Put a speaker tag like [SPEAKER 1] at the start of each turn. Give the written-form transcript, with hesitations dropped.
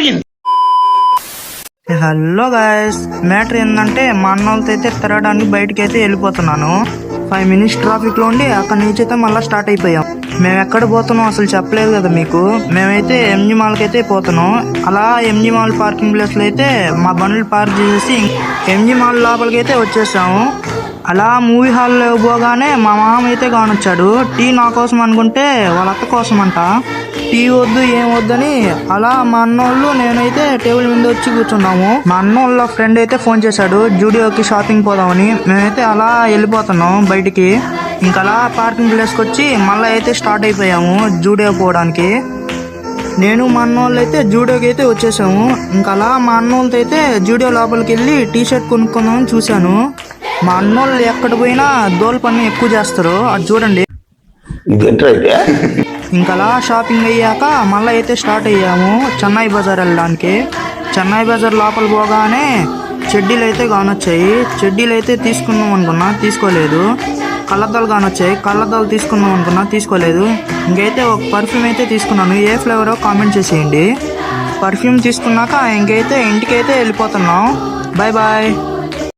[SPEAKER 1] జరిగింది?
[SPEAKER 2] Hello guys, matter ఏంటంటే మా అన్నోళ్ళతో అయితే తిరగడానికి బయటకి అయితే వెళ్ళిపోతున్నాను. 5 minutes ట్రాఫిక్ లో ఉండి అక్కడి నుంచి అయితే మళ్ళీ స్టార్ట్ అయిపోయాం. మేము ఎక్కడ పోతున్నాం అసలు చెప్పలేదు కదా మీకు. మేమైతే ఎంజీ మాల్కి అయితే పోతున్నాం. అలా ఎంజీ మాల్ పార్కింగ్ ప్లేస్ లో అయితే మా బండ్లు పార్క్ చేసేసి ఎంజీ మాల్ లోపలికి అయితే వచ్చేసాము. అలా మూవీ హాల్లో పోగానే మా మామ అయితే కానొచ్చాడు. టీ నా కోసం అనుకుంటే వాళ్ళ అక్క కోసం అంట. టీ వద్దు ఏం వద్దని అలా మా అన్నోళ్ళు నేనైతే టేబుల్ మీద వచ్చి కూర్చున్నాము. మా అన్నోళ్ళ ఫ్రెండ్ అయితే ఫోన్ చేశాడు జూడియోకి షాపింగ్ పోదామని. మేమైతే అలా వెళ్ళిపోతున్నాం బయటికి. ఇంకలా పార్కింగ్ ప్లేస్కి వచ్చి మళ్ళీ అయితే స్టార్ట్ అయిపోయాము జూడియో పోవడానికి. నేను మా అన్నోళ్ళు అయితే జూడియోకి అయితే వచ్చేసాము. ఇంకలా మా అన్నోళ్ళతో అయితే జూడియో లోపలికి వెళ్ళి టీ షర్ట్ కొనుక్కుందామని చూశాను. మా అన్నోళ్ళు ఎక్కడ పోయినా దోల్ పని ఎక్కువ చేస్తారు, అది చూడండి. ఇంకలా షాపింగ్ అయ్యాక మళ్ళీ అయితే స్టార్ట్ అయ్యాము చెన్నై బజార్ వెళ్ళడానికి. చెన్నై బజార్ లోపల పోగానే చెడ్డీలు అయితే కానొచ్చాయి. చెడ్డీలు అయితే తీసుకుందాం అనుకున్నా, తీసుకోలేదు. కళ్ళద్దాలు కానొచ్చాయి, కళ్ళద్దాలు తీసుకుందాం అనుకున్నా, తీసుకోలేదు. ఇంకైతే ఒక పర్ఫ్యూమ్ అయితే తీసుకున్నాను. ఏ ఫ్లేవరో కామెంట్ చేసేయండి. పర్ఫ్యూమ్ తీసుకున్నాక ఇంకైతే ఇంటికైతే వెళ్ళిపోతున్నాం. Bye bye.